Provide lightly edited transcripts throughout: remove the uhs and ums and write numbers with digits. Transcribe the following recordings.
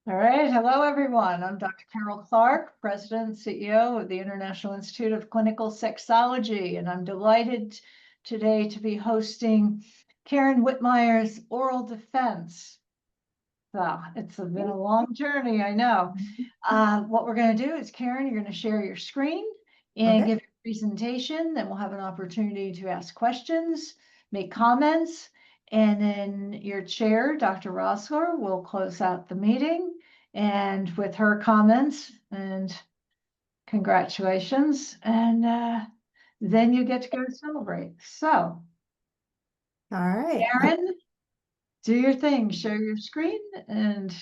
All right. Hello, everyone. I'm Dr. Carol Clark, President and CEO of the International Institute of Clinical Sexology, and I'm delighted today to be hosting Karyn Wittmeyer's oral defense. It's been a long journey, I know. What we're going to do is, Karyn, you're going to share your screen and Okay. give your presentation. Then we'll have an opportunity to ask questions, make comments, and then your chair, Dr. Rosler, will close out the meeting. And with her comments and congratulations, and then you get to go celebrate. So, All right. Karyn, do your thing, share your screen, and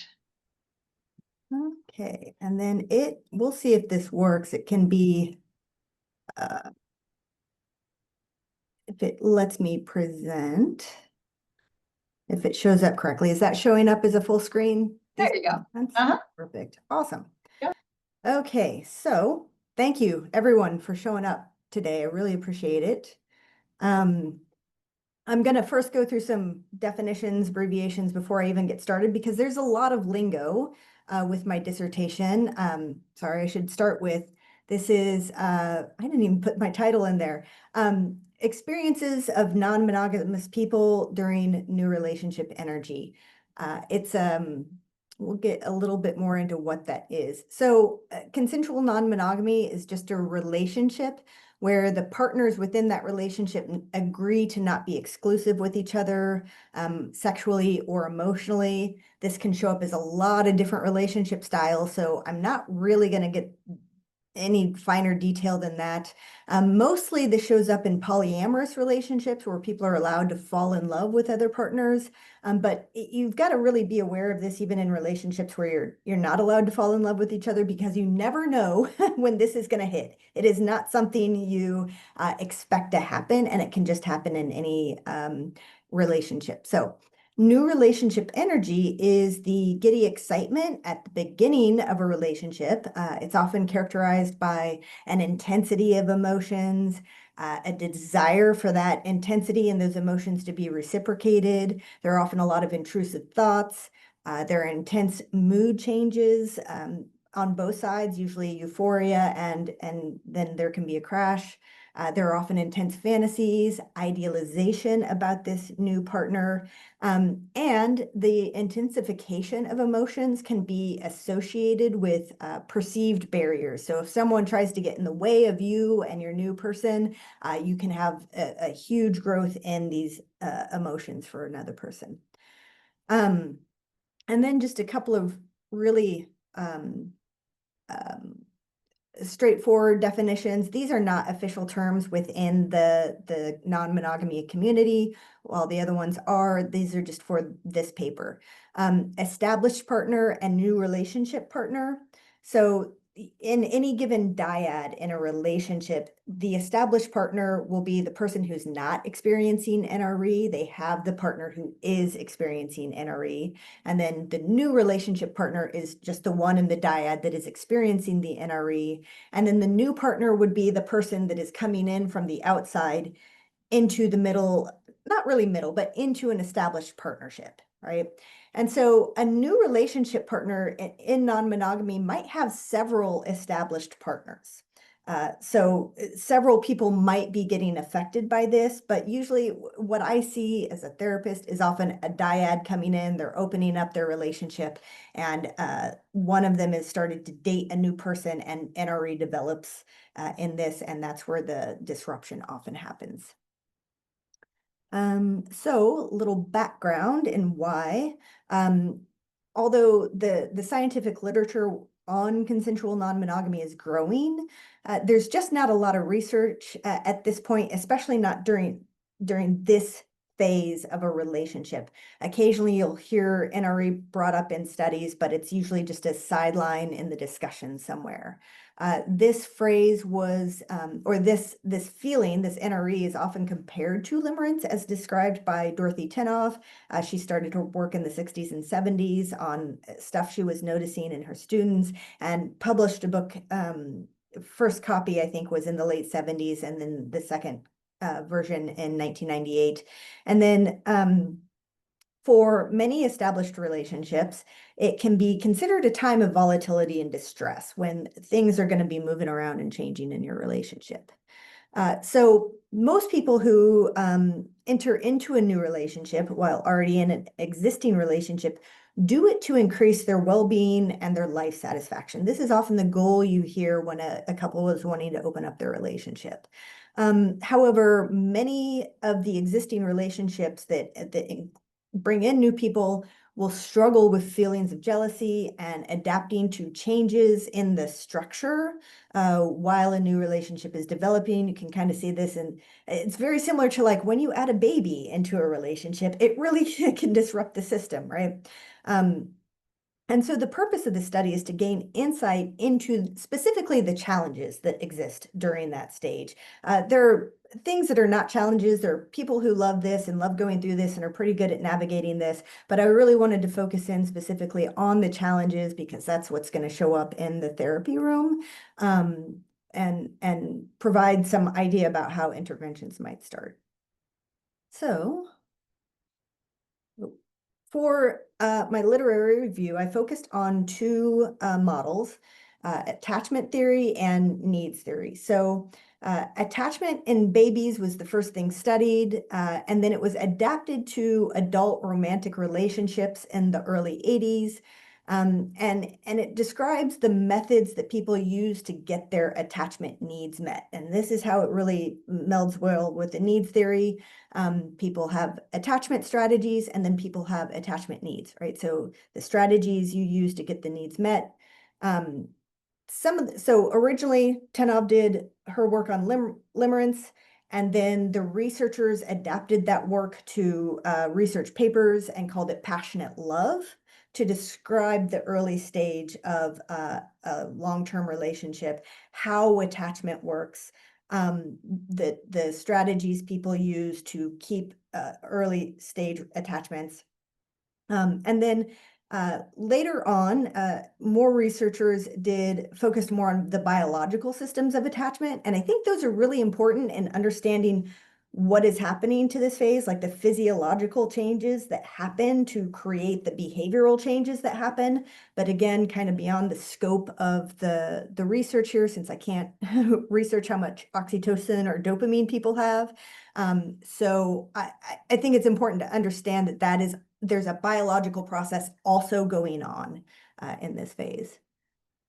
Okay. And then we'll see if this works. It can be, if it lets me present, if it shows up correctly. Is that showing up as a full screen? there you go. Uh-huh. Perfect. Awesome. Yep. Okay. So thank you everyone for showing up today. I really appreciate it. I'm going to first go through some definitions, abbreviations before I even get started, because there's a lot of lingo with my dissertation. Sorry, I should start with, this is, I didn't even put my title in there. Experiences of non-monogamous people during new relationship energy. We'll get a little bit more into what that is. So consensual non-monogamy is just a relationship where the partners within that relationship agree to not be exclusive with each other, sexually or emotionally. This can show up as a lot of different relationship styles, so I'm not really going to get any finer detail than that. Mostly this shows up in polyamorous relationships where people are allowed to fall in love with other partners. But you've got to really be aware of this even in relationships where you're not allowed to fall in love with each other, because you never know when this is going to hit. It is not something you expect to happen, and it can just happen in any relationship. So new relationship energy is the giddy excitement at the beginning of a relationship. It's often characterized by an intensity of emotions, a desire for that intensity and those emotions to be reciprocated. There are often a lot of intrusive thoughts. There are intense mood changes on both sides, usually euphoria, and then there can be a crash. There are often intense fantasies, idealization about this new partner, and the intensification of emotions can be associated with perceived barriers. So if someone tries to get in the way of you and your new person, you can have a huge growth in these emotions for another person. And then just a couple of really straightforward definitions. These are not official terms within the non-monogamy community, while the other ones are. These are just for this paper. Established partner and new relationship partner. So in any given dyad in a relationship, the established partner will be the person who's not experiencing NRE. They have the partner who is experiencing NRE. And then the new relationship partner is just the one in the dyad that is experiencing the NRE. And then the new partner would be the person that is coming in from the outside into the middle, not really middle, but into an established partnership, right? And so a new relationship partner in non-monogamy might have several established partners. So several people might be getting affected by this, but usually what I see as a therapist is often a dyad coming in, they're opening up their relationship, and one of them has started to date a new person, and NRE develops in this, and that's where the disruption often happens. So a little background in why, although the scientific literature on consensual non-monogamy is growing, there's just not a lot of research at this point, especially not during this phase of a relationship. Occasionally you'll hear NRE brought up in studies, but it's usually just a sideline in the discussion somewhere. This phrase was, or this feeling, this NRE, is often compared to limerence, as described by Dorothy Tenoff. She started her work in the 60s and 70s on stuff she was noticing in her students, and published a book. First copy, I think, was in the late 70s, and then the second version in 1998. And then For many established relationships, it can be considered a time of volatility and distress when things are going to be moving around and changing in your relationship. So most people who enter into a new relationship while already in an existing relationship do it to increase their well-being and their life satisfaction. This is often the goal you hear when a couple is wanting to open up their relationship. However, many of the existing relationships that bring in new people will struggle with feelings of jealousy and adapting to changes in the structure while a new relationship is developing. You can kind of see this, and it's very similar to like when you add a baby into a relationship, it really can disrupt the system, right? And so the purpose of the study is to gain insight into specifically the challenges that exist during that stage. There are things that are not challenges. There are people who love this and love going through this and are pretty good at navigating this. But I really wanted to focus in specifically on the challenges because that's what's going to show up in the therapy room, and provide some idea about how interventions might start. So for my literary review, I focused on two models, attachment theory and needs theory. So attachment in babies was the first thing studied, and then it was adapted to adult romantic relationships in the early 80s. And it describes the methods that people use to get their attachment needs met. And this is how it really melds well with the needs theory. People have attachment strategies and then people have attachment needs, right? So the strategies you use to get the needs met. So originally Tenov did her work on limerence, and then the researchers adapted that work to research papers and called it passionate love to describe the early stage of a long-term relationship, how attachment works, the strategies people use to keep early stage attachments. And then later on, more researchers focused more on the biological systems of attachment. And I think those are really important in understanding what is happening to this phase, like the physiological changes that happen to create the behavioral changes that happen. But again, kind of beyond the scope of the research here, since I can't research how much oxytocin or dopamine people have. So I think it's important to understand that there's a biological process also going on in this phase.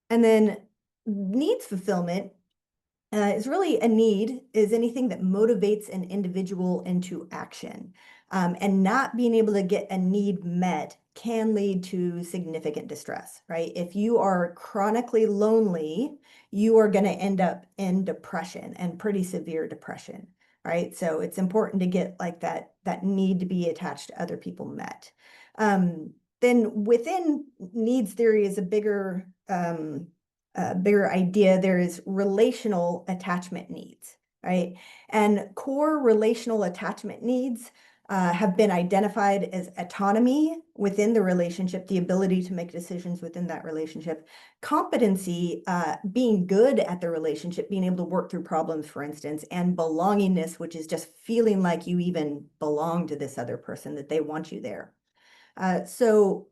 And then needs fulfillment is really a need is anything that motivates an individual into action. And not being able to get a need met can lead to significant distress, right? If you are chronically lonely, you are going to end up in depression and pretty severe depression, right? So it's important to get like that need to be attached to other people met. Then within needs theory is a bigger idea. There is relational attachment needs, right? And core relational attachment needs have been identified as autonomy within the relationship, the ability to make decisions within that relationship, competency, being good at the relationship, being able to work through problems, for instance, and belongingness, which is just feeling like you even belong to this other person, that they want you there. So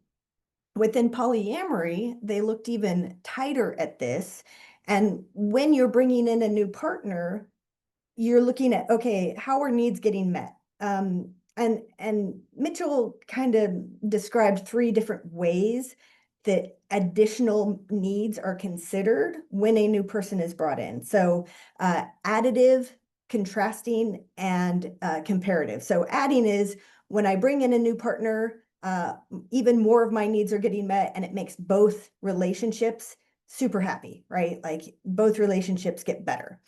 within polyamory, they looked even tighter at this. And when you're bringing in a new partner, you're looking at, okay, how are needs getting met? And Mitchell kind of described 3 different ways that additional needs are considered when a new person is brought in. So additive, contrasting, and comparative. So adding is when I bring in a new partner, even more of my needs are getting met, and it makes both relationships super happy, right? Like both relationships get better.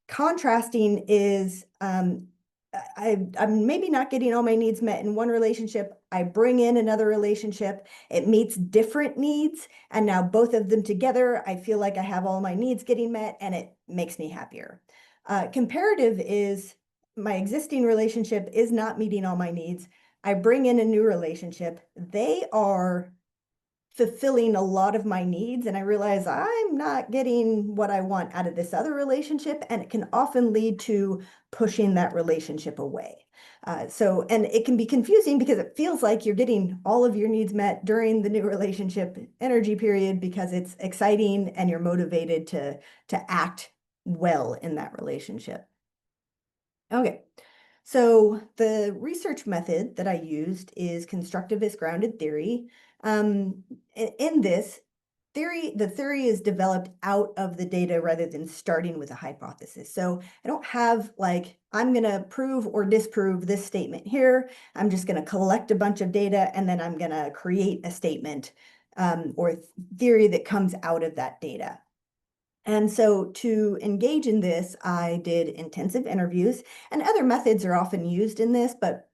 Contrasting is I'm maybe not getting all my needs met in one relationship. I bring in another relationship. It meets different needs. And now both of them together, I feel like I have all my needs getting met and it makes me happier. Comparative is my existing relationship is not meeting all my needs. I bring in a new relationship. They are fulfilling a lot of my needs, and I realize I'm not getting what I want out of this other relationship, and it can often lead to pushing that relationship away. And it can be confusing because it feels like you're getting all of your needs met during the new relationship energy period because it's exciting and you're motivated to act well in that relationship. Okay, so the research method that I used is constructivist grounded theory. In this theory, the theory is developed out of the data rather than starting with a hypothesis. So I don't have like, I'm going to prove or disprove this statement here. I'm just going to collect a bunch of data and then I'm going to create a statement or theory that comes out of that data. And so to engage in this, I did intensive interviews, and other methods are often used in this, but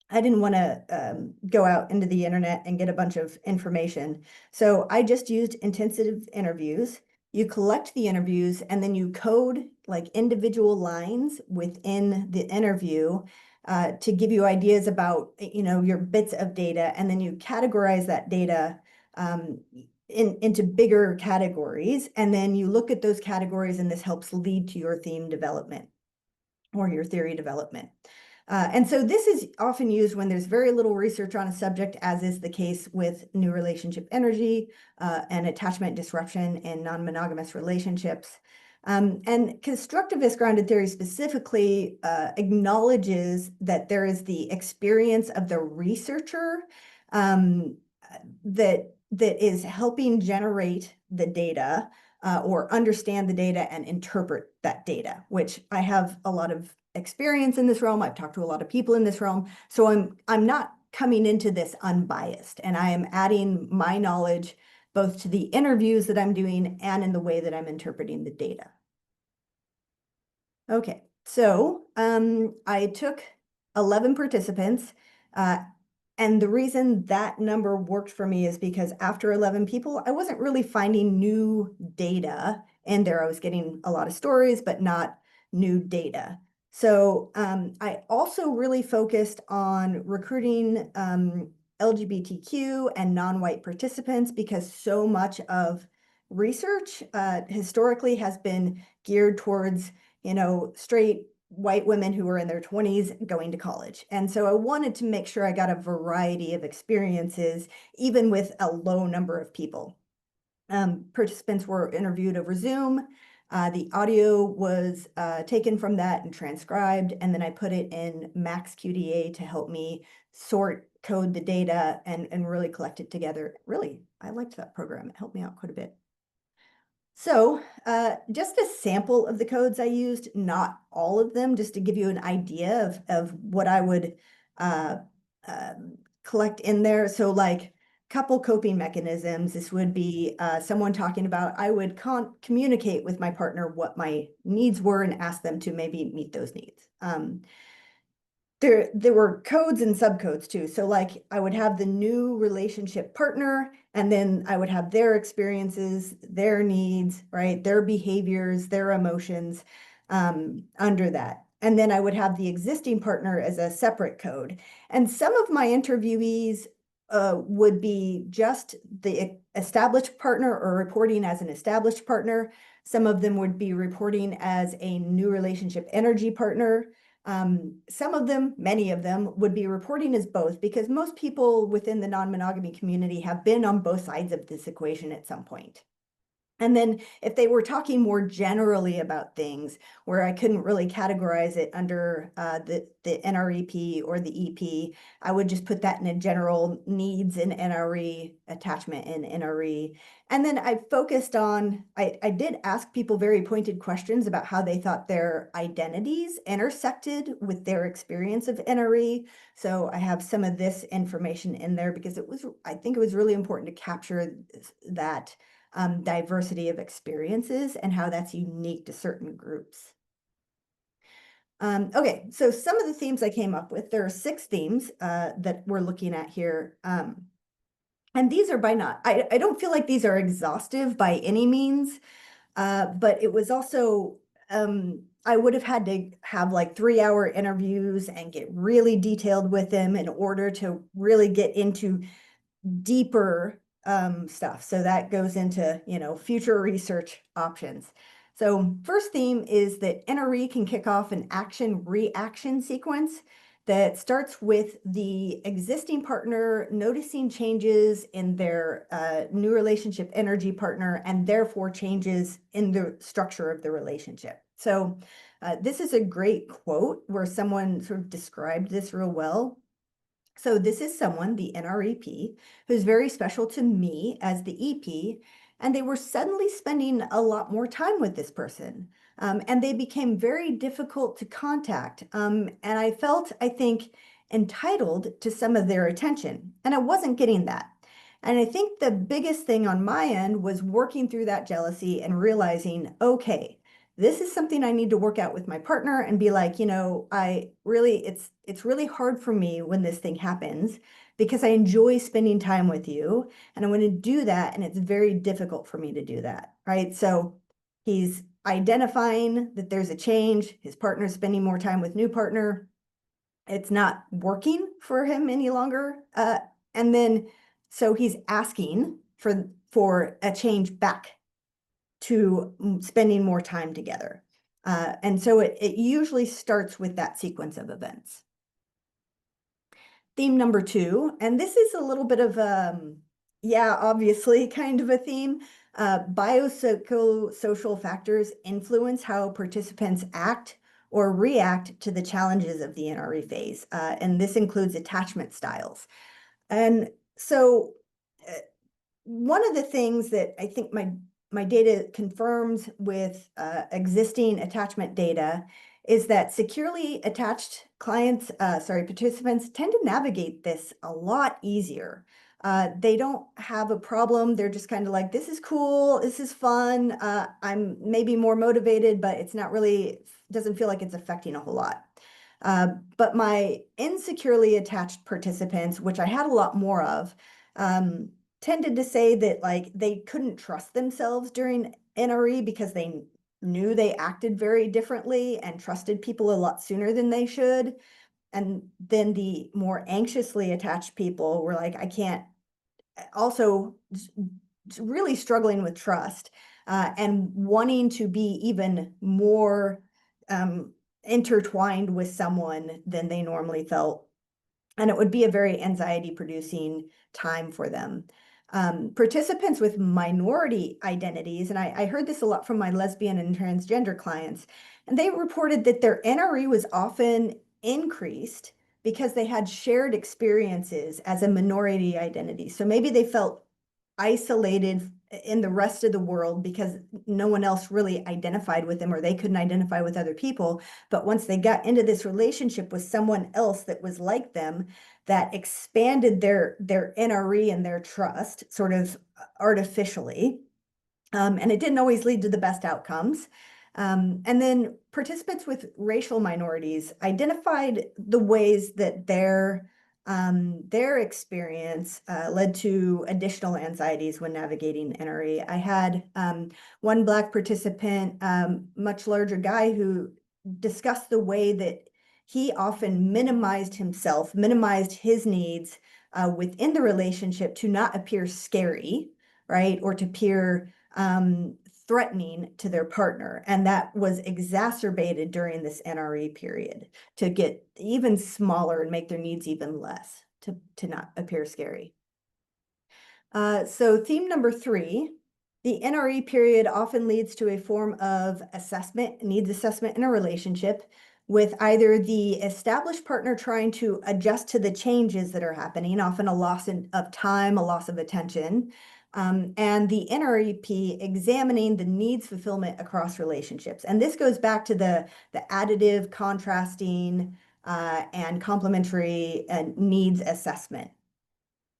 I didn't want to go out into the internet and get a bunch of information. So I just used intensive interviews. You collect the interviews and then you code like individual lines within the interview to give you ideas about, your bits of data, and then you categorize that data um, into bigger categories, and then you look at those categories, and this helps lead to your theme development or your theory development. And so this is often used when there's very little research on a subject, as is the case with new relationship energy and attachment disruption in non-monogamous relationships. And constructivist grounded theory specifically acknowledges that there is the experience of the researcher um, that is helping generate the data or understand the data and interpret that data, which I have a lot of experience in this realm. I've talked to a lot of people in this realm. So I'm not coming into this unbiased, and I am adding my knowledge both to the interviews that I'm doing and in the way that I'm interpreting the data. Okay, so I took 11 participants, and the reason that number worked for me is because after 11 people, I wasn't really finding new data in there. I was getting a lot of stories, but not new data. So I also really focused on recruiting LGBTQ and non-white participants because so much of research historically has been geared towards, straight white women who were in their 20s going to college. And so I wanted to make sure I got a variety of experiences, even with a low number of people. Participants were interviewed over Zoom. The audio was taken from that and transcribed, and then I put it in Max QDA to help me sort, code the data, and really collect it together. Really, I liked that program. It helped me out quite a bit. So just a sample of the codes I used, not all of them, just to give you an idea of what I would uh, collect in there. So like couple coping mechanisms, this would be someone talking about, I would communicate with my partner what my needs were and ask them to maybe meet those needs. There were codes and subcodes too. So like I would have the new relationship partner, and then I would have their experiences, their needs, right? Their behaviors, their emotions under that. And then I would have the existing partner as a separate code. And some of my interviewees would be just the established partner or reporting as an established partner. Some of them would be reporting as a new relationship energy partner. Some of them, many of them, would be reporting as both, because most people within the non-monogamy community have been on both sides of this equation at some point. And then if they were talking more generally about things where I couldn't really categorize it under the NREP or the EP, I would just put that in a general needs in NRE, attachment in NRE. And then I focused on, I did ask people very pointed questions about how they thought their identities intersected with their experience of NRE. So I have some of this information in there because I think it was really important to capture that diversity of experiences and how that's unique to certain groups. Okay, so some of the themes I came up with, there are 6 themes that we're looking at here. And these are I don't feel like these are exhaustive by any means, but it was also, I would have had to have like 3-hour interviews and get really detailed with them in order to really get into deeper stuff. So that goes into, future research options. So first theme is that NRE can kick off an action-reaction sequence that starts with the existing partner noticing changes in their new relationship energy partner, and therefore changes in the structure of the relationship. So this is a great quote where someone sort of described this real well. So this is someone, the NREP, who's very special to me as the EP, and they were suddenly spending a lot more time with this person. And they became very difficult to contact. And I felt, I think, entitled to some of their attention, and I wasn't getting that. And I think the biggest thing on my end was working through that jealousy and realizing, okay, this is something I need to work out with my partner and be like, it's really hard for me when this thing happens because I enjoy spending time with you and I want to do that. And it's very difficult for me to do that, right? So he's identifying that there's a change. His partner's spending more time with new partner. It's not working for him any longer. And then, so he's asking for a change back to spending more time together. And so it usually starts with that sequence of events. Theme number 2, and this is a little bit of, obviously kind of a theme. Biopsychosocial factors influence how participants act or react to the challenges of the NRE phase. And this includes attachment styles. And so one of the things that I think my data confirms with existing attachment data is that securely attached participants tend to navigate this a lot easier. They don't have a problem. They're just kind of like, this is cool, this is fun. I'm maybe more motivated, but it's not really, doesn't feel like it's affecting a whole lot. But my insecurely attached participants, which I had a lot more of, tended to say that like they couldn't trust themselves during NRE because they knew they acted very differently and trusted people a lot sooner than they should. And then the more anxiously attached people were like, I can't, also really struggling with trust and wanting to be even more intertwined with someone than they normally felt. And it would be a very anxiety producing time for them. Participants with minority identities, and I heard this a lot from my lesbian and transgender clients, and they reported that their NRE was often increased because they had shared experiences as a minority identity. So maybe they felt isolated in the rest of the world because no one else really identified with them, or they couldn't identify with other people. But once they got into this relationship with someone else that was like them, that expanded their NRE and their trust sort of artificially. And it didn't always lead to the best outcomes. And then participants with racial minorities identified the ways that their experience led to additional anxieties when navigating NRE. I had one Black participant, much larger guy, who discussed the way that he often minimized himself, minimized his needs within the relationship to not appear scary, right? Or to appear threatening to their partner. And that was exacerbated during this NRE period to get even smaller and make their needs even less to not appear scary. So theme number 3, the NRE period often leads to a form of needs assessment in a relationship, with either the established partner trying to adjust to the changes that are happening, often a loss of time, a loss of attention, and the NREP examining the needs fulfillment across relationships. And this goes back to the additive, contrasting, and complementary needs assessment.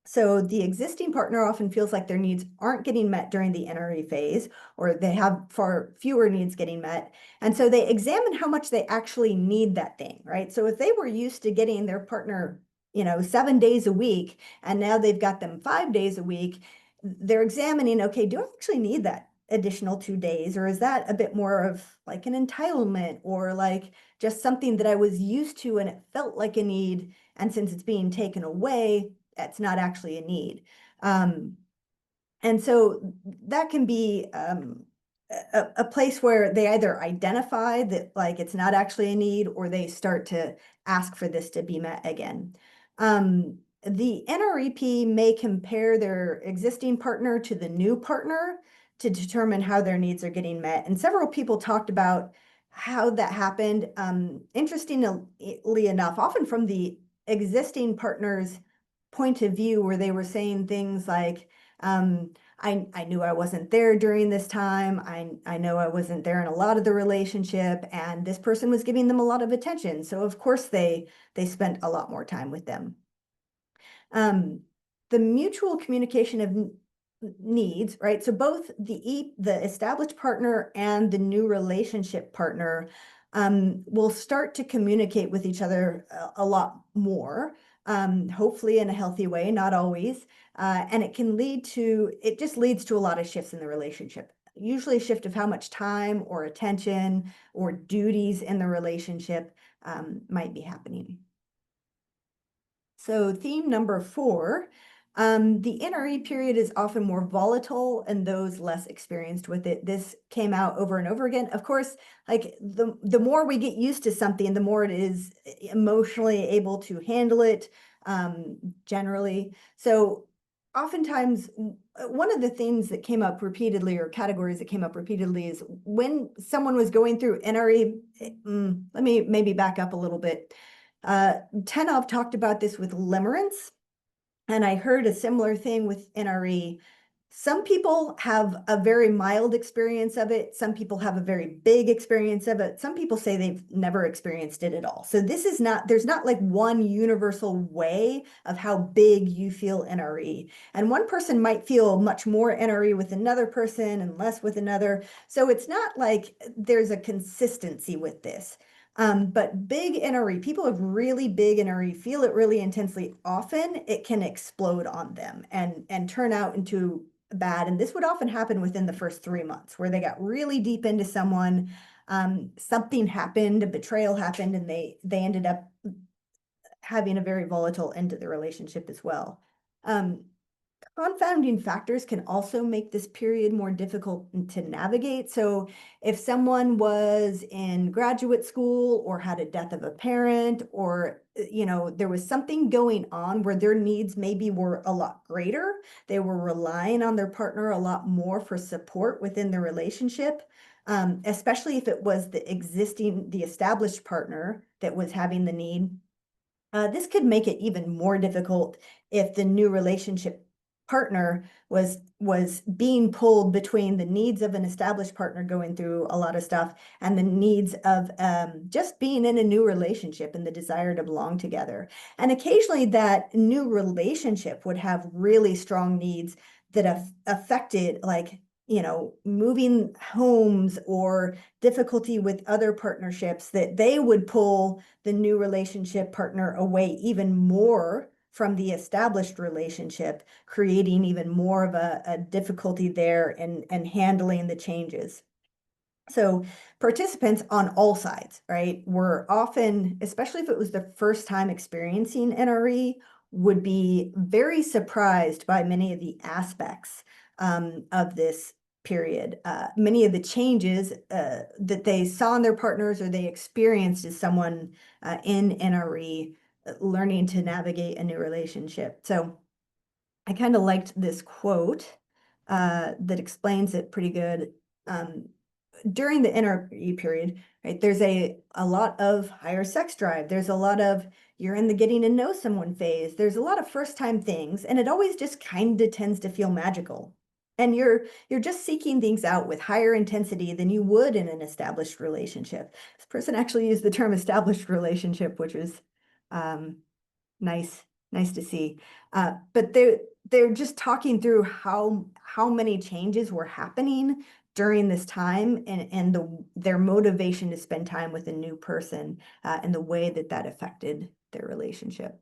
So the existing partner often feels like their needs aren't getting met during the NRE phase, or they have far fewer needs getting met. And so they examine how much they actually need that thing, right? So if they were used to getting their partner, 7 days a week, and now they've got them 5 days a week, they're examining, okay, do I actually need that additional 2 days? Or is that a bit more of like an entitlement, or like just something that I was used to and it felt like a need, and since it's being taken away, it's not actually a need. And so that can be a place where they either identify that like it's not actually a need, or they start to ask for this to be met again. The NREP may compare their existing partner to the new partner to determine how their needs are getting met. And several people talked about how that happened. Interestingly enough, often from the existing partner's point of view, where they were saying things like, I knew I wasn't there during this time. I know I wasn't there in a lot of the relationship, and this person was giving them a lot of attention. So of course they spent a lot more time with them. The mutual communication of needs, right? So both the established partner and the new relationship partner will start to communicate with each other a lot more, hopefully in a healthy way, not always. And it just leads to a lot of shifts in the relationship. Usually a shift of how much time or attention or duties in the relationship might be happening. So theme number 4, the NRE period is often more volatile and those less experienced with it. This came out over and over again. Of course, like the more we get used to something, the more it is emotionally able to handle it, generally. So oftentimes, one of the things that came up repeatedly, or categories that came up repeatedly, is when someone was going through NRE. Let me maybe back up a little bit. Tenov talked about this with limerence, and I heard a similar thing with NRE. Some people have a very mild experience of it. Some people have a very big experience of it. Some people say they've never experienced it at all. So there's not like one universal way of how big you feel NRE. And one person might feel much more NRE with another person and less with another. So it's not like there's a consistency with this. But big NRE, people have really big NRE, feel it really intensely often, it can explode on them and turn out into bad. And this would often happen within the first 3 months, where they got really deep into someone, something happened, a betrayal happened, and they ended up having a very volatile end to the relationship as well. Confounding factors can also make this period more difficult to navigate. So if someone was in graduate school or had a death of a parent, or there was something going on where their needs maybe were a lot greater, they were relying on their partner a lot more for support within the relationship, especially if it was the established partner that was having the need. This could make it even more difficult if the new relationship partner was being pulled between the needs of an established partner going through a lot of stuff and the needs of just being in a new relationship and the desire to belong together. And occasionally that new relationship would have really strong needs that affected, like, moving homes or difficulty with other partnerships, that they would pull the new relationship partner away even more from the established relationship, creating even more of a difficulty there and handling the changes. So participants on all sides, right, were often, especially if it was the first time experiencing NRE, would be very surprised by many of the aspects of this period. Many of the changes that they saw in their partners or they experienced as someone in NRE, learning to navigate a new relationship. So I kind of liked this quote that explains it pretty good. During the NRE period, right, there's a lot of higher sex drive. There's a lot of you're in the getting to know someone phase. There's a lot of first time things, and it always just kind of tends to feel magical. And you're just seeking things out with higher intensity than you would in an established relationship. This person actually used the term established relationship, which is nice to see. But they're just talking through how many changes were happening during this time, and their motivation to spend time with a new person, and the way that affected their relationship.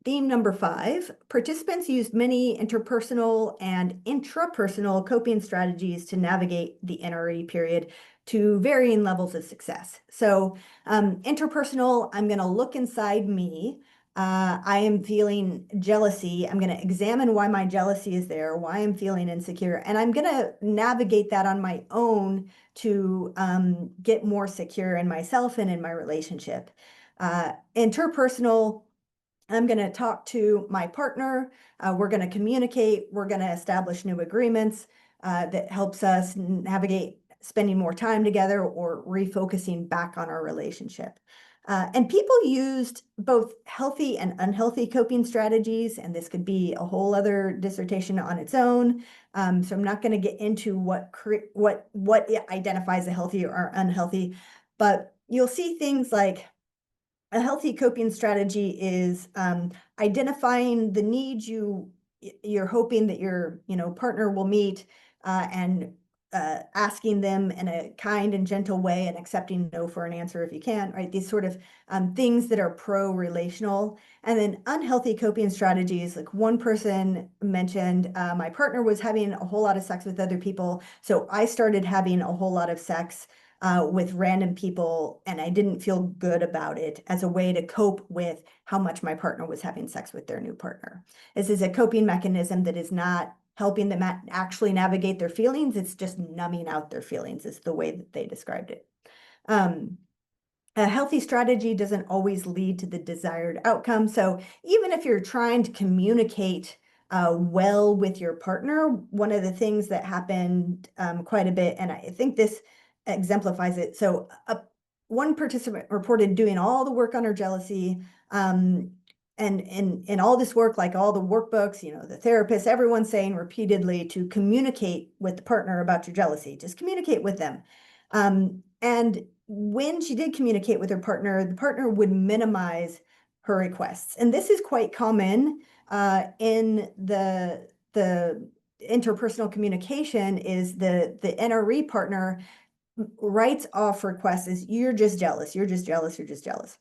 Theme number 5, participants used many interpersonal and intrapersonal coping strategies to navigate the NRE period to varying levels of success. So interpersonal, I'm going to look inside me. I am feeling jealousy. I'm going to examine why my jealousy is there, why I'm feeling insecure, and I'm going to navigate that on my own to get more secure in myself and in my relationship. Interpersonal, I'm going to talk to my partner. We're going to communicate. We're going to establish new agreements that helps us navigate spending more time together or refocusing back on our relationship. And people used both healthy and unhealthy coping strategies, and this could be a whole other dissertation on its own. So I'm not going to get into what identifies a healthy or unhealthy, but you'll see things like a healthy coping strategy is identifying the needs you're hoping that your partner will meet, and asking them in a kind and gentle way and accepting no for an answer if you can, right? These sort of things that are pro-relational. And then unhealthy coping strategies, like one person mentioned, my partner was having a whole lot of sex with other people, so I started having a whole lot of sex with random people, and I didn't feel good about it as a way to cope with how much my partner was having sex with their new partner. This is a coping mechanism that is not helping them actually navigate their feelings. It's just numbing out their feelings, is the way that they described it. A healthy strategy doesn't always lead to the desired outcome. So even if you're trying to communicate well with your partner, one of the things that happened quite a bit, and I think this exemplifies it. So one participant reported doing all the work on her jealousy, and all this work, like all the workbooks, the therapist, everyone's saying repeatedly to communicate with the partner about your jealousy, just communicate with them. And when she did communicate with her partner, the partner would minimize her requests. And this is quite common in the interpersonal communication. Is the NRE partner writes off requests as you're just jealous, you're just jealous, you're just jealous,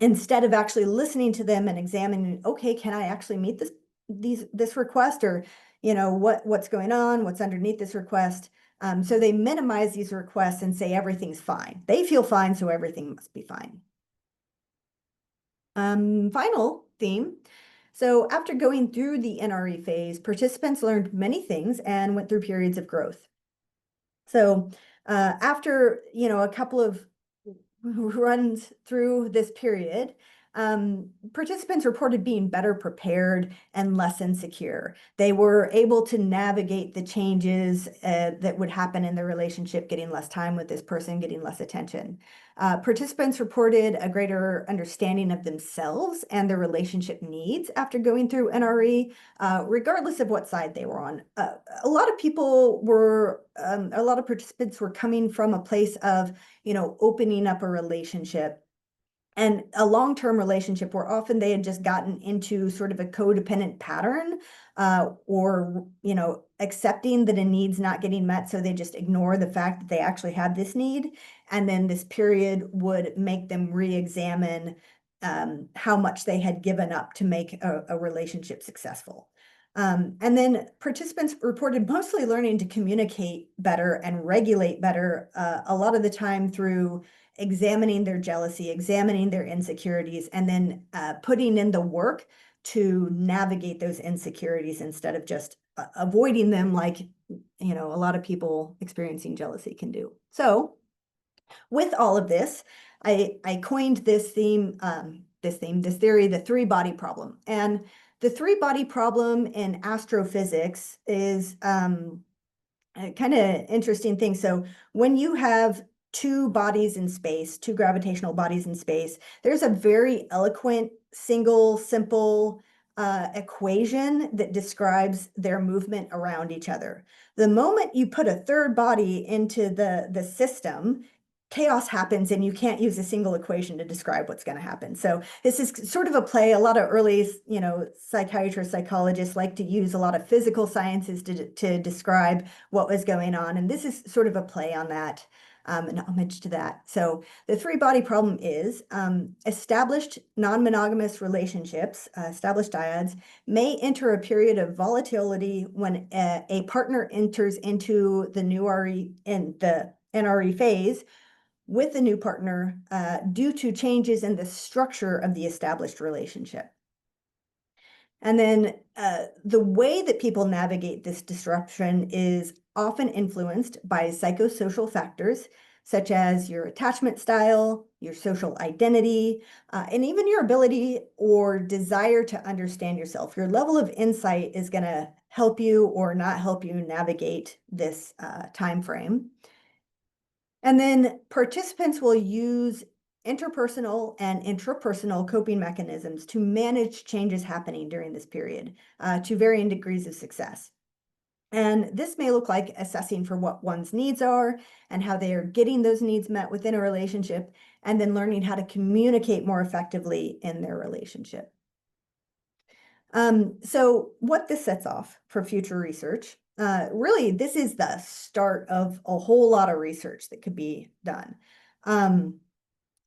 instead of actually listening to them and examining, okay, can I actually meet this request, or what's going on, what's underneath this request. So they minimize these requests and say everything's fine. They feel fine, so everything must be fine. Final theme. So after going through the NRE phase, participants learned many things and went through periods of growth. So after a couple of runs through this period, participants reported being better prepared and less insecure. They were able to navigate the changes that would happen in the relationship, getting less time with this person, getting less attention. Participants reported a greater understanding of themselves and their relationship needs after going through NRE, regardless of what side they were on. A lot of participants were coming from a place of, opening up a relationship and a long-term relationship where often they had just gotten into sort of a codependent pattern, or accepting that a need's not getting met, so they just ignore the fact that they actually had this need. And then this period would make them re-examine how much they had given up to make a relationship successful. And then participants reported mostly learning to communicate better and regulate better, a lot of the time through examining their jealousy, examining their insecurities, and then putting in the work to navigate those insecurities instead of just avoiding them, like a lot of people experiencing jealousy can do. So with all of this, I coined this theory, the three-body problem. And the three-body problem in astrophysics is kind of interesting thing. So when you have two bodies in space, two gravitational bodies in space, there's a very eloquent, simple equation that describes their movement around each other. The moment you put a third body into the system, chaos happens and you can't use a single equation to describe what's going to happen. So this is sort of a play. A lot of early, psychiatrists, psychologists like to use a lot of physical sciences to describe what was going on. And this is sort of a play on that, an homage to that. So the three-body problem is established non-monogamous relationships, established dyads, may enter a period of volatility when a partner enters into the new RE in the NRE phase, with a new partner due to changes in the structure of the established relationship. And then the way that people navigate this disruption is often influenced by psychosocial factors, such as your attachment style, your social identity, and even your ability or desire to understand yourself. Your level of insight is going to help you or not help you navigate this time frame. And then participants will use interpersonal and intrapersonal coping mechanisms to manage changes happening during this period to varying degrees of success. And this may look like assessing for what one's needs are and how they are getting those needs met within a relationship, and then learning how to communicate more effectively in their relationship. So what this sets off for future research, really, this is the start of a whole lot of research that could be done.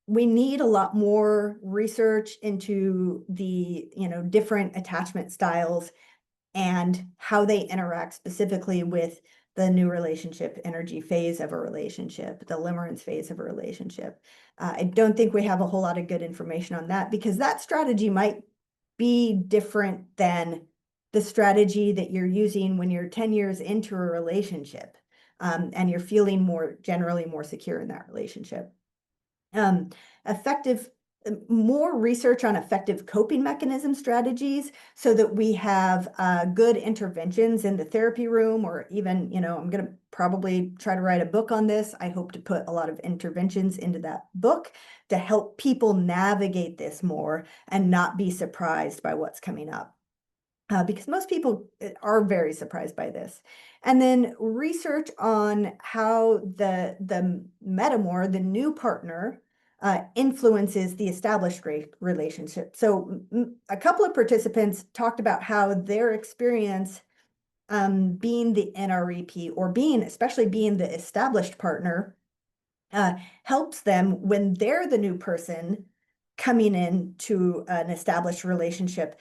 We need a lot more research into the, different attachment styles and how they interact specifically with the new relationship energy phase of a relationship, the limerence phase of a relationship. I don't think we have a whole lot of good information on that, because that strategy might be different than the strategy that you're using when you're 10 years into a relationship, and you're feeling generally more secure in that relationship. More research on effective coping mechanism strategies, so that we have good interventions in the therapy room, or even, I'm going to probably try to write a book on this. I hope to put a lot of interventions into that book to help people navigate this more and not be surprised by what's coming up. Because most people are very surprised by this. And then research on how the metamor, the new partner, influences the established relationship. So a couple of participants talked about how their experience being the NREP, or especially being the established partner, helps them when they're the new person coming into an established relationship.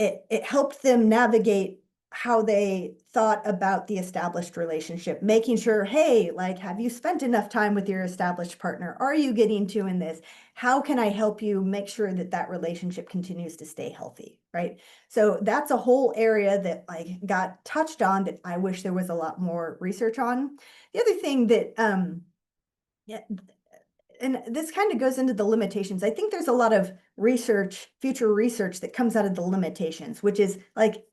It helped them navigate how they thought about the established relationship, making sure, hey, like, have you spent enough time with your established partner? Are you getting to in this? How can I help you make sure that that relationship continues to stay healthy, right? So that's a whole area that got touched on that I wish there was a lot more research on. The other thing that, yeah, and this kind of goes into the limitations. I think there's a lot of future research that comes out of the limitations, which is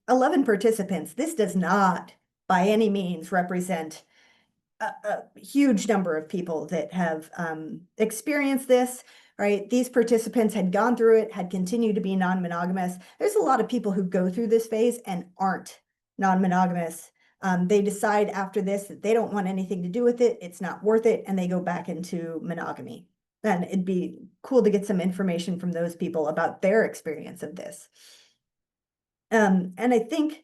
11 participants. This does not by any means represent a huge number of people that have experienced this, right? These participants had gone through it, had continued to be non-monogamous. There's a lot of people who go through this phase and aren't non-monogamous. They decide after this that they don't want anything to do with it, it's not worth it, and they go back into monogamy. And it'd be cool to get some information from those people about their experience of this. And I think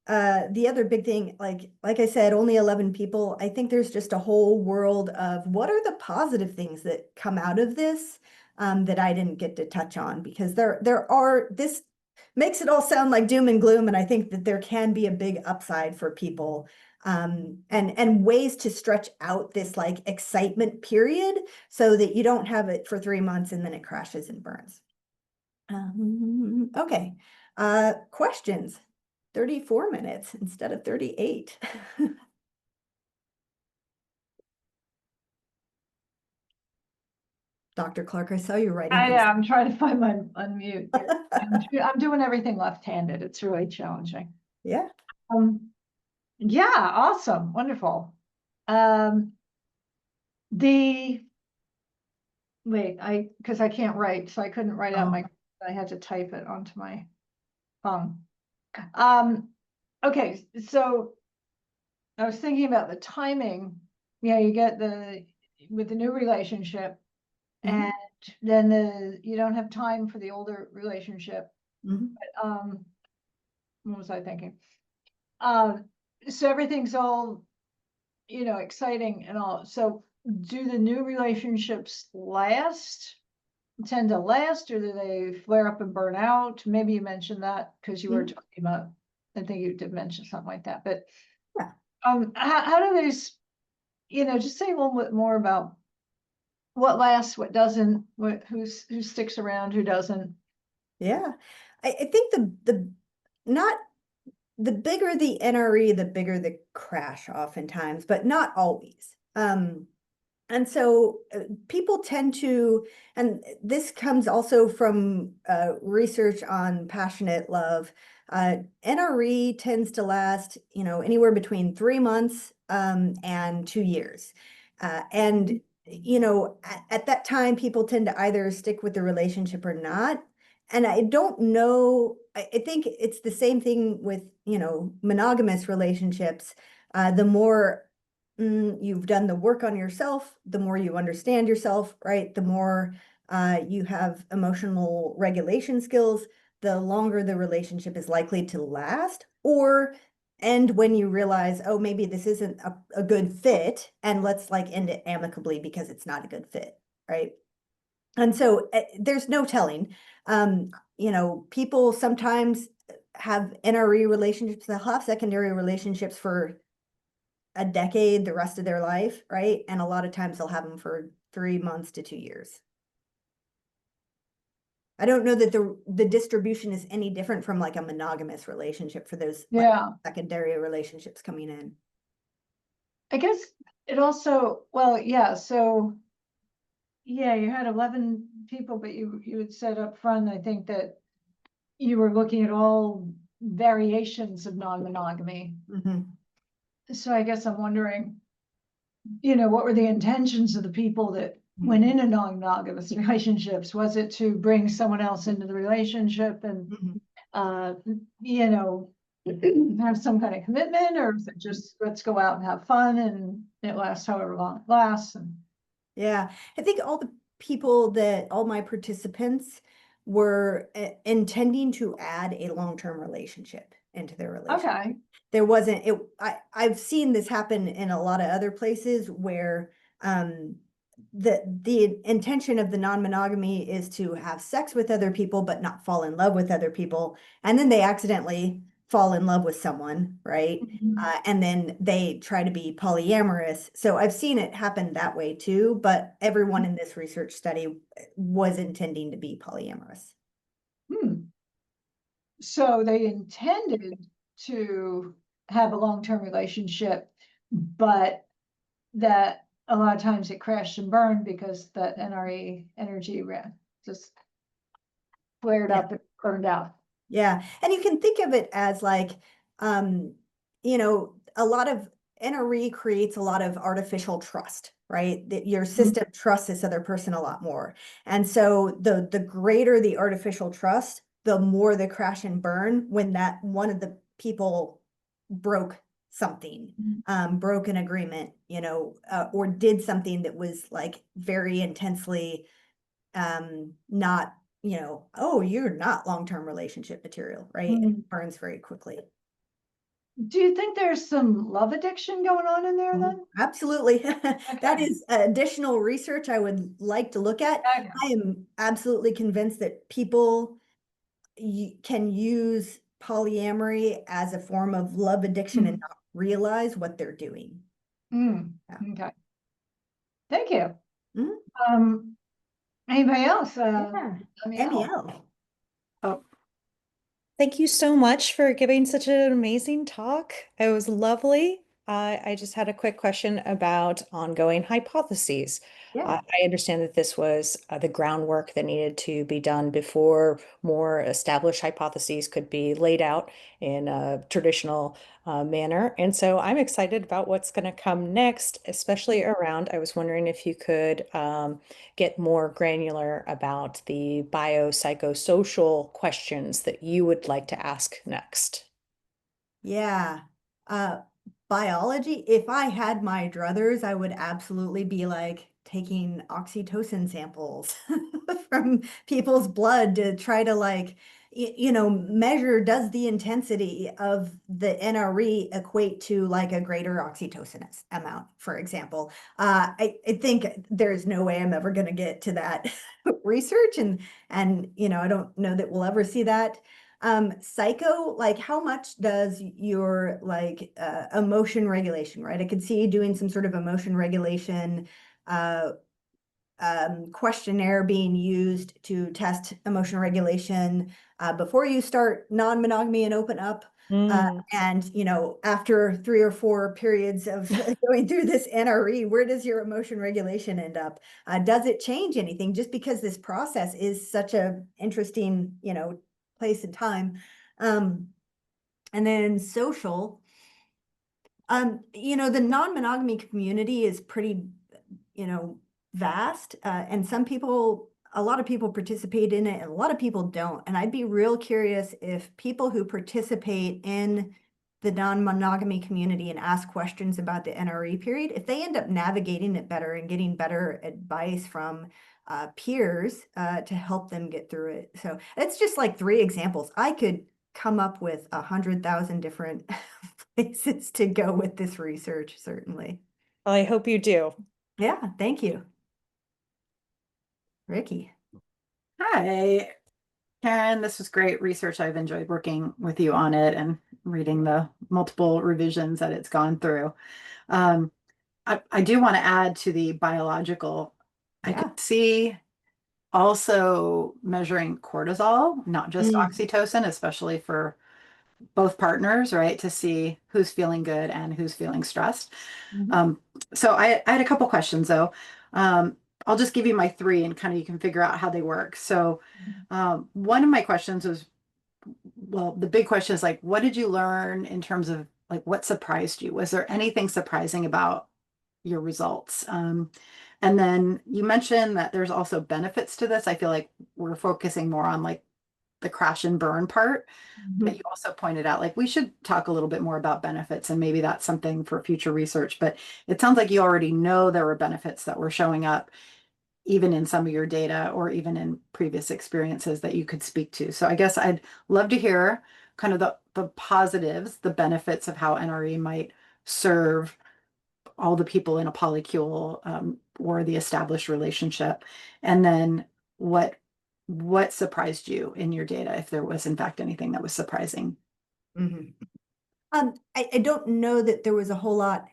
the other big thing, like I said, only 11 people. I think there's just a whole world of what are the positive things that come out of this that I didn't get to touch on, because this makes it all sound like doom and gloom, and I think that there can be a big upside for people, and ways to stretch out this excitement period so that you don't have it for 3 months and then it crashes and burns. Okay, questions. 34 minutes instead of 38. Dr. Clark, I saw you writing things. I'm trying to find my unmute. I'm doing everything left-handed. It's really challenging. Yeah. Yeah, awesome, wonderful. Because I can't write, so I couldn't write out I had to type it onto my phone. Okay, so I was thinking about the timing. Yeah, you get with the new relationship, and then you don't have time for the older relationship. But, what was I thinking? So everything's all, exciting and all. So do the new relationships tend to last, or do they flare up and burn out? Maybe you mentioned that because you were talking about, I think you did mention something like that, but Yeah. how do these, just say a little bit more about what lasts, what doesn't, who sticks around, who doesn't. Yeah. I think not the bigger the NRE, the bigger the crash oftentimes, but not always. And so people tend to, and this comes also from research on passionate love. NRE tends to last, anywhere between 3 months and 2 years. And, at that time, people tend to either stick with the relationship or not. And I don't know, I think it's the same thing with, monogamous relationships. The more you've done the work on yourself, the more you understand yourself, right? The more you have emotional regulation skills, the longer the relationship is likely to last, or end when you realize, oh, maybe this isn't a good fit, and let's like end it amicably because it's not a good fit, right? And so there's no telling. People sometimes have NRE relationships, they'll have secondary relationships for a decade, the rest of their life, right? And a lot of times they'll have them for 3 months to 2 years. I don't know that the distribution is any different from like a monogamous relationship for those like, Yeah, secondary relationships coming in. I guess it also, well, yeah, so yeah, you had 11 people, but you had said up front, I think that you were looking at all variations of non-monogamy. Mhm. So I guess I'm wondering, what were the intentions of the people that went into non-monogamous relationships? Was it to bring someone else into the relationship and, Mhm. uh, you know, have some kind of commitment, or is it just let's go out and have fun and it lasts however long it lasts? And Yeah, I think all my participants were intending to add a long-term relationship into their relationship. okay. There wasn't it I've seen this happen in a lot of other places where um the intention of the non-monogamy is to have sex with other people but not fall in love with other people, and then they accidentally fall in love with someone, right? Mhm. And then they try to be polyamorous. So I've seen it happen that way too, but everyone in this research study was intending to be polyamorous. Hmm. So they intended to have a long-term relationship, but that a lot of times it crashed and burned because the NRE energy ran just flared Yeah. up and burned out. Yeah. And you can think of it as like, um, a lot of NRE creates a lot of artificial trust, right? That your Mhm. system trusts this other person a lot more. And so the greater the artificial trust, the more the crash and burn when that one of the people broke something, broke an agreement, or did something that was like very intensely not, oh, you're not long-term relationship material, right? It Mm. burns very quickly. Do you think there's some love addiction going on in there Mhm. then? Absolutely. That Okay. is additional research I would like to look at. Okay. I am absolutely convinced that people can use polyamory as a form of love addiction and Mm. not realize what they're doing. Mm. Yeah. Okay. Thank you. Mhm. Um, Anybody else? Yeah. Let me know. MEL. Oh, thank you so much for giving such an amazing talk. It was lovely. I just had a quick question about ongoing hypotheses. Yeah. I understand that this was the groundwork that needed to be done before more established hypotheses could be laid out in a traditional manner. And so I'm excited about what's going to come next, especially around, I was wondering if you could get more granular about the biopsychosocial questions that you would like to ask next. Yeah. Uh, Biology, if I had my druthers, I would absolutely be like taking oxytocin samples from people's blood to try to like, measure, does the intensity of the NRE equate to like a greater oxytocin amount, for example. I think there's no way I'm ever going to get to that research, and I don't know that we'll ever see that. Psycho, like how much does your like emotion regulation, right? I could see you doing some sort of emotion regulation questionnaire being used to test emotional regulation before you start non-monogamy and open up. And, you know, after 3 or 4 periods of going through this NRE, where does your emotion regulation end up? Does it change anything just because this process is such a interesting, you know, place and time? And then social, you know, the non-monogamy community is pretty, you know, vast, and a lot of people participate in it and a lot of people don't. And I'd be real curious if people who participate in the non-monogamy community and ask questions about the NRE period, if they end up navigating it better and getting better advice from peers to help them get through it. So it's just like 3 examples. I could come up with 100,000 different places to go with this research, certainly. Well, I hope you do. Yeah, thank you. Ricky. Hi, Karen. This was great research. I've enjoyed working with you on it and reading the multiple revisions that it's gone through. I do want to add to the biological. I Yeah. could see also measuring cortisol, not just oxytocin, especially for both partners, right? To see who's feeling good and who's feeling stressed. So I had a couple questions though. I'll just give you my 3 and kind of you can figure out how they work. So one of my questions was, well, the big question is like, what did you learn in terms of like what surprised you? Was there anything surprising about your results? And then you mentioned that there's also benefits to this. I feel like we're focusing more on like the crash and burn part, but you also pointed out like we should talk a little bit more about benefits, and maybe that's something for future research. But it sounds like you already know there were benefits that were showing up even in some of your data or even in previous experiences that you could speak to. So I guess I'd love to hear kind of the positives, the benefits of how NRE might serve all the people in a polycule or the established relationship. And then what surprised you in your data, if there was in fact anything that was surprising? I don't know that there was a whole lot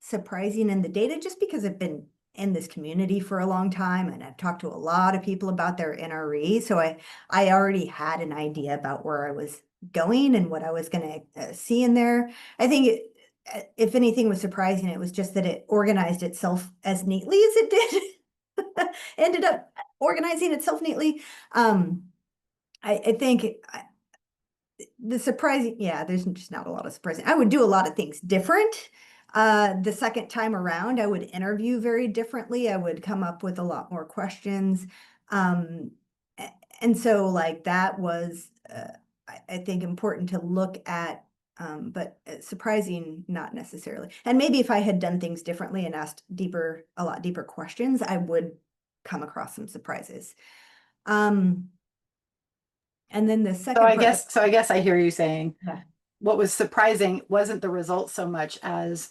surprising in the data just because I've been in this community for a long time and I've talked to a lot of people about their NRE. So I already had an idea about where I was going and what I was going to see in there. I think if anything was surprising, it was just that it organized itself as neatly as it did. Ended up organizing itself neatly. I think the surprising, yeah, there's just not a lot of surprising. I would do a lot of things different. The second time around, I would interview very differently. I would come up with a lot more questions. And so like that was, I think, important to look at, but surprising, not necessarily. And maybe if I had done things differently and asked a lot deeper questions, I would come across some surprises. And then the second So I guess I hear you saying Yeah. what was surprising wasn't the results so much as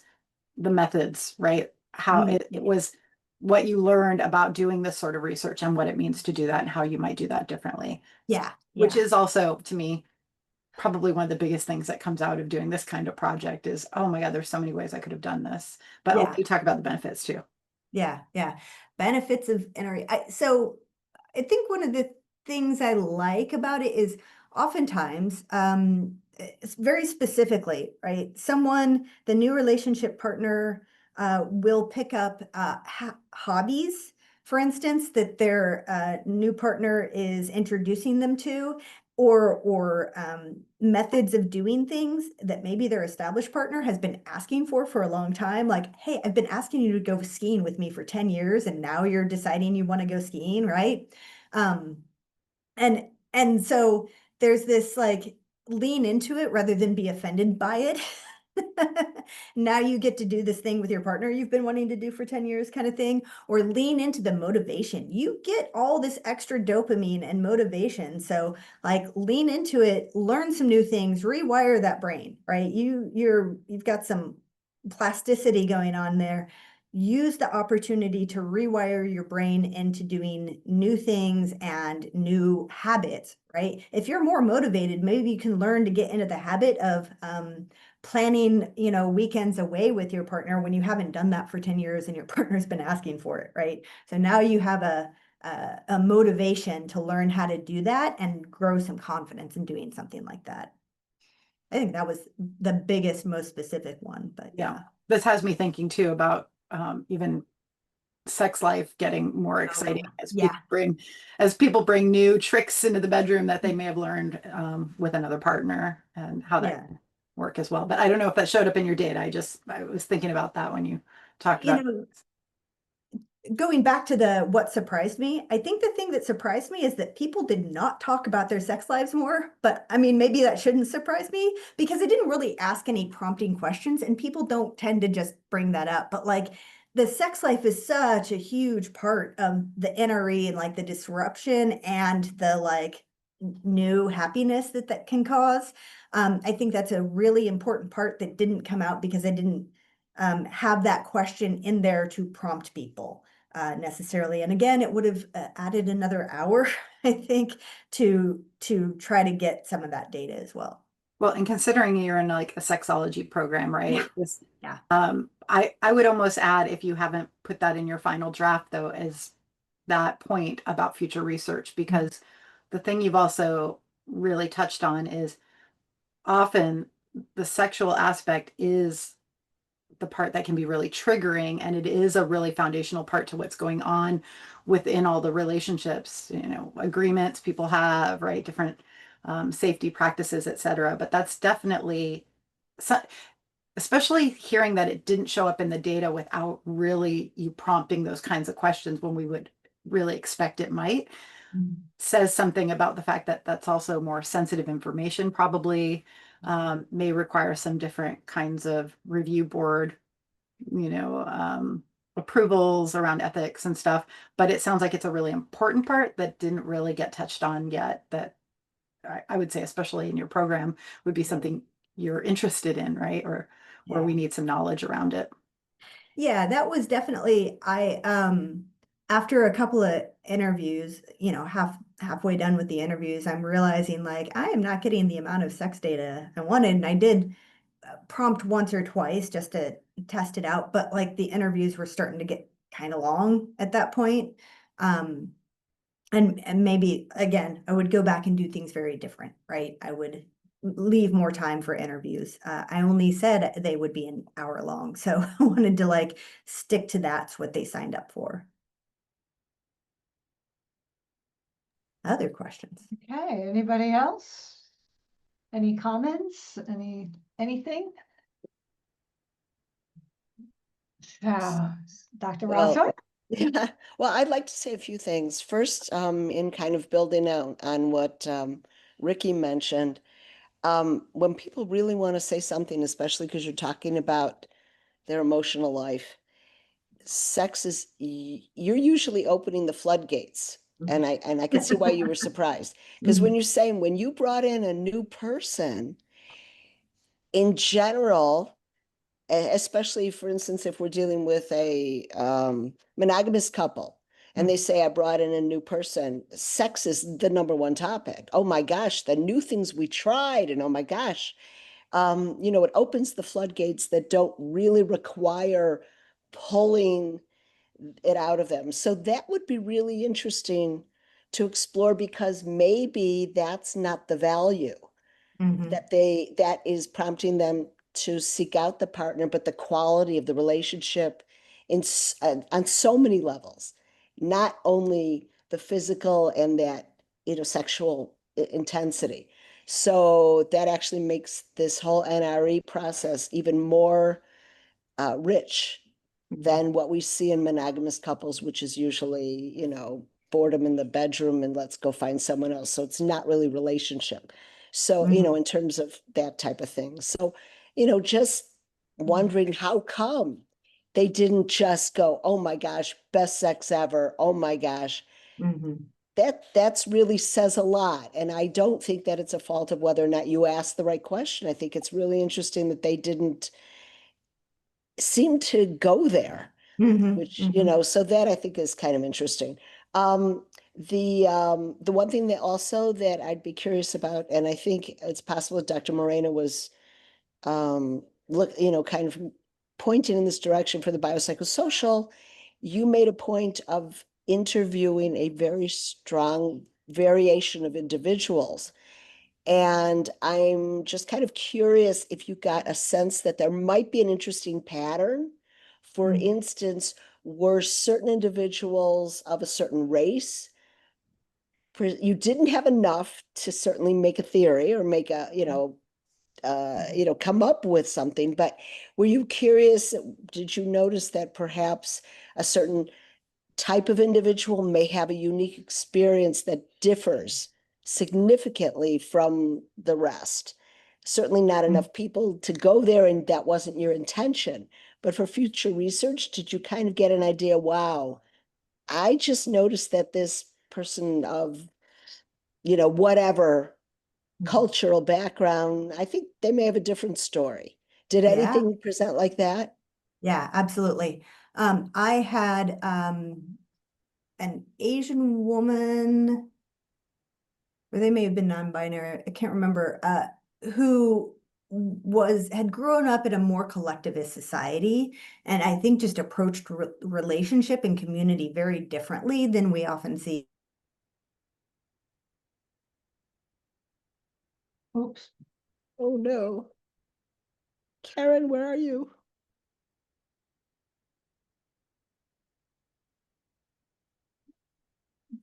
the methods, right? How it was what you learned about doing this sort of research and what it means to do that and how you might do that differently. Yeah. Which is also, to me, probably one of the biggest things that comes out of doing this kind of project is, oh my God, there's so many ways I could have done this. But I'll let you talk about the benefits too. Yeah. Benefits of NRE. So I think one of the things I like about it is oftentimes, it's very specifically, right? The new relationship partner will pick up hobbies, for instance, that their new partner is introducing them to, or methods of doing things that maybe their established partner has been asking for a long time. Like, hey, I've been asking you to go skiing with me for 10 years and now you're deciding you want to go skiing, right? And so there's this like lean into it rather than be offended by it. Now you get to do this thing with your partner you've been wanting to do for 10 years kind of thing, or lean into the motivation. You get all this extra dopamine and motivation. So like lean into it, learn some new things, rewire that brain, right? You've got some plasticity going on there. use the opportunity to rewire your brain into doing new things and new habits, right? If you're more motivated, maybe you can learn to get into the habit of planning, weekends away with your partner when you haven't done that for 10 years and your partner's been asking for it, right? So now you have a motivation to learn how to do that and grow some confidence in doing something like that. I think that was the biggest, most specific one, but Yeah. This has me thinking too about even sex life getting more exciting as people bring new tricks into the bedroom that they may have learned with another partner, and how that can work as well. But I don't know if that showed up in your data. I was thinking about that when you talked about going back to what surprised me, I think the thing that surprised me is that people did not talk about their sex lives more. But I mean, maybe that shouldn't surprise me because I didn't really ask any prompting questions, and people don't tend to just bring that up. But like, the sex life is such a huge part of the NRE, and like the disruption and the like new happiness that can cause. I think that's a really important part that didn't come out because I didn't have that question in there to prompt people necessarily. And again, it would have added another hour, I think, to try to get some of that data as well. Well, and considering you're in like a sexology program, right? Yeah. I would almost add, if you haven't put that in your final draft though, as that point about future research, because the thing you've also really touched on is often the sexual aspect is the part that can be really triggering, and it is a really foundational part to what's going on within all the relationships, agreements people have, right? Different safety practices, etc. But that's definitely, especially hearing that it didn't show up in the data without really you prompting those kinds of questions when we would really expect it might, says something about the fact that that's also more sensitive information, probably may require some different kinds of review board, approvals around ethics and stuff. But it sounds like it's a really important part that didn't really get touched on yet, that I would say, especially in your program, would be something you're interested in, right? Or we need some knowledge around it. Yeah, that was definitely, after a couple of interviews, halfway done with the interviews, I'm realizing like I am not getting the amount of sex data I wanted. And I did prompt once or twice just to test it out, but like the interviews were starting to get kind of long at that point. And maybe again, I would go back and do things very different, right? I would leave more time for interviews. I only said they would be an hour long, so I wanted to like stick to that's what they signed up for. Other questions? Okay, anybody else? Any comments? Anything? Dr. Rosso? Yeah, well, I'd like to say a few things. First, in kind of building out on what Ricky mentioned, when people really want to say something, especially because you're talking about their emotional life, sex is, you're usually opening the floodgates. And I can see why you were surprised. Because when you're saying, when you brought in a new person, in general, especially for instance, if we're dealing with a monogamous couple and they say, I brought in a new person, sex is the number one topic. Oh my gosh, the new things we tried. And oh my gosh, it opens the floodgates that don't really require pulling it out of them. So that would be really interesting to explore, because maybe that's not the value that is prompting them to seek out the partner, but the quality of the relationship on so many levels, not only the physical and that sexual intensity. So that actually makes this whole NRE process even more rich than what we see in monogamous couples, which is usually, boredom in the bedroom and let's go find someone else. So it's not really relationship. So, in terms of that type of thing. So, just wondering how come they didn't just go, oh my gosh, best sex ever. Oh my gosh. That's really says a lot. And I don't think that it's a fault of whether or not you asked the right question. I think it's really interesting that they didn't seem to go there. Mhm, which, mhm. so that I think is kind of interesting. The one thing that also that I'd be curious about, and I think it's possible that Dr. Moreno was kind of pointing in this direction for the biopsychosocial, you made a point of interviewing a very strong variation of individuals. And I'm just kind of curious if you got a sense that there might be an interesting pattern. For Mm. instance, were certain individuals of a certain race, you didn't have enough to certainly make a theory or make a, come up with something, but were you curious, did you notice that perhaps a certain type of individual may have a unique experience that differs significantly from the rest? Certainly not Mm. enough people to go there, and that wasn't your intention. But for future research, did you kind of get an idea, wow, I just noticed that this person of, whatever cultural background, I think they may have a different story. Did Yeah, anything present like that? yeah, absolutely. I had an Asian woman, or they may have been non-binary, I can't remember, who had grown up in a more collectivist society, and I think just approached relationship and community very differently than we often see. Oops. Oh no. Karyn, where are you?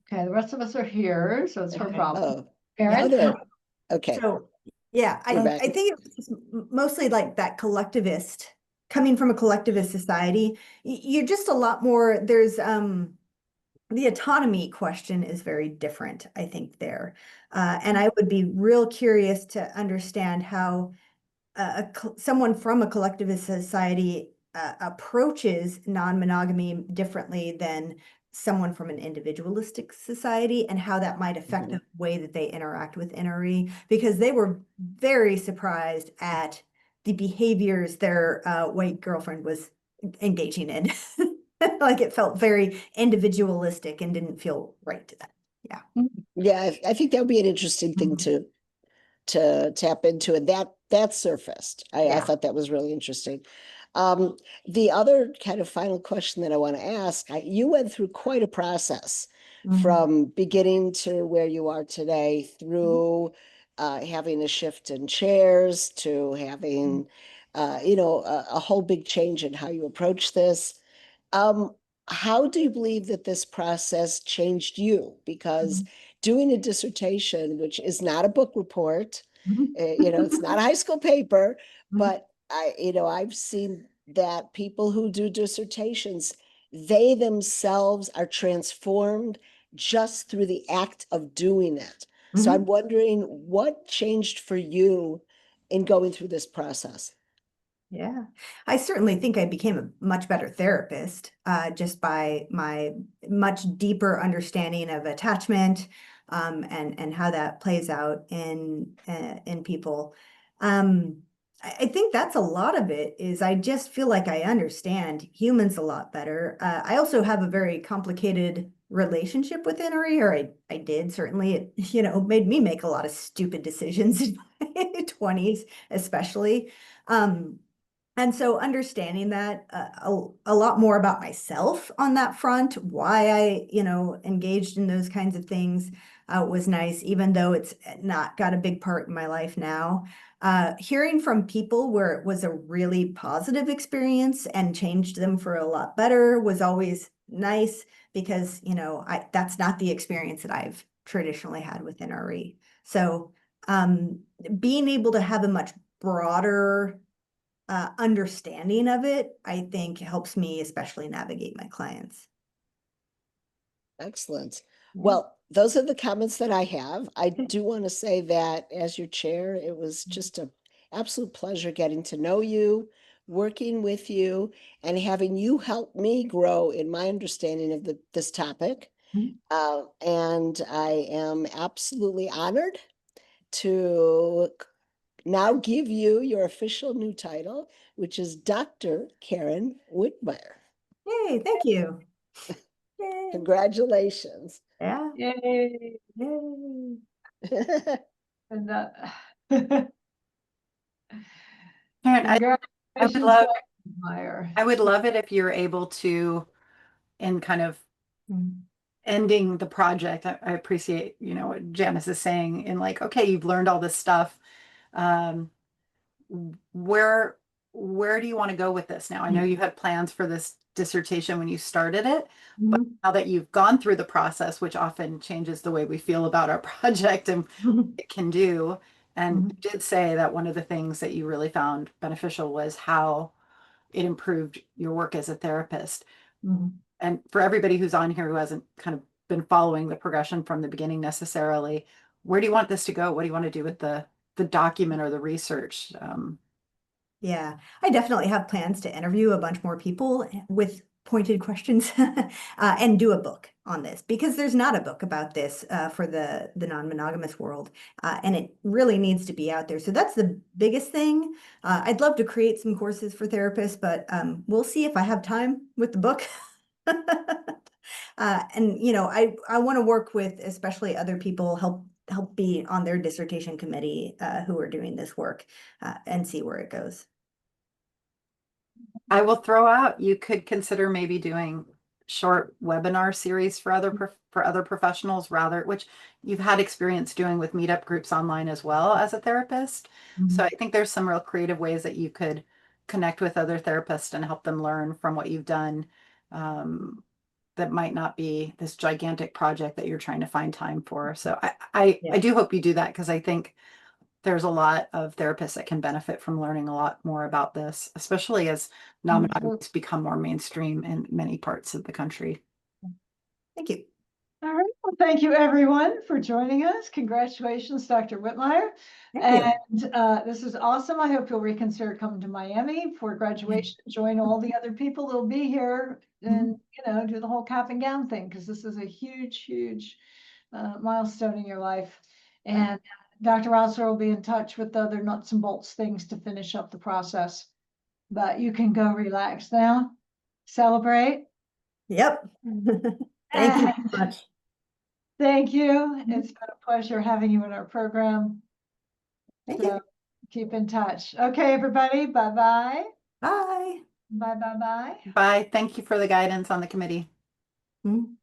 Okay, the rest of us are here, so it's her Okay. problem. Oh, Yeah. oh, Karen? there. Okay, So, yeah, you're back. I think it's just mostly like that collectivist, coming from a collectivist society, you're just a lot more, there's the autonomy question is very different, I think, there. And I would be real curious to understand how someone from a collectivist society approaches non-monogamy differently than someone from an individualistic society, and how that might affect Mhm. the way that they interact with NRE, because they were very surprised at the behaviors their white girlfriend was engaging in. Like it felt very individualistic and didn't feel right to them. Yeah. Yeah, I think that would be an interesting thing Mhm. to tap into, and that surfaced. I Yeah. thought that was really interesting. The other kind of final question that I want to ask, you went through quite a process Mhm. from beginning to where you are today, Mhm. through having a shift in chairs to having, a whole big change in how you approach this. Um, how do you believe that this process changed you? Because Mhm. doing a dissertation, which is not a book report, Mhm. it's not a high school paper, Mhm. but I've seen that people who do dissertations, they themselves are transformed just through the act of doing it. So I'm Mhm. wondering what changed for you in going through this process? Yeah, I certainly think I became a much better therapist just by my much deeper understanding of attachment, and how that plays out in people. I think that's a lot of it. Is I just feel like I understand humans a lot better. I also have a very complicated relationship with Henry, or I did certainly. It made me make a lot of stupid decisions in my 20s, especially. Um, and so understanding that a lot more about myself on that front, why I, engaged in those kinds of things, was nice, even though it's not got a big part in my life now. Hearing from people where it was a really positive experience and changed them for a lot better was always nice, because, that's not the experience that I've traditionally had with NRE. So um, being able to have a much broader understanding of it, I think helps me especially navigate my clients. Excellent. Yeah. Well, those are the comments that I have. I do want to say that as your chair, it was just an absolute pleasure getting to know you, working with you, and having you help me grow in my understanding of this topic. Mhm. And I am absolutely honored to now give you your official new title, which is Dr. Karyn Wittmeyer. Yay, thank you. Yay. Congratulations. Yeah. Yay. Yay. And Karen, congratulations, love- Dr. Wittmeyer. I would love it if you're able to, in kind of Mm. ending the project, I appreciate, you know, what Janice is saying in like, okay, you've learned all this stuff. Um, where do you want to go with this now? I know you had plans for this dissertation when you started it, but Mhm. now that you've gone through the process, which often changes the way we feel about our project and what it can do. And you did say that one of the things that you really found beneficial was how it improved your work as a therapist. Mhm. And for everybody who's on here who hasn't kind of been following the progression from the beginning necessarily, where do you want this to go? What do you want to do with the document or the research? Yeah, I definitely have plans to interview a bunch more people with pointed questions and do a book on this because there's not a book about this for the non-monogamous world, and it really needs to be out there. So that's the biggest thing. I'd love to create some courses for therapists, but we'll see if I have time with the book. And you know, I want to work with especially other people, help be on their dissertation committee who are doing this work and see where it goes. I will throw out, you could consider maybe doing short webinar series for other professionals rather, which you've had experience doing with meetup groups online as well as a therapist. So I think there's some real creative ways that you could connect with other therapists and help them learn from what you've done. That might not be this gigantic project that you're trying to find time for. So I Yeah. do hope you do that because I think there's a lot of therapists that can benefit from learning a lot more about this, especially as non-monogamous become more mainstream in many parts of the country. Thank you. All right. Well, thank you everyone for joining us. Congratulations, Dr. Wittmeyer. Thank you. And this is awesome. I hope you'll reconsider coming to Miami for graduation, join all the other people that'll be here and, you know, do the whole cap and gown thing, because this is a huge, huge milestone in your life. And Dr. Rosler will be in touch with the other nuts and bolts things to finish up the process. But you can go relax now, celebrate. Yep. Thank you so much. Thank you. It's been a pleasure having you in our program. Thank So you. keep in touch. Okay, everybody. Bye-bye. Bye. Bye-bye-bye. Bye. Thank you for the guidance on the committee. Mhm.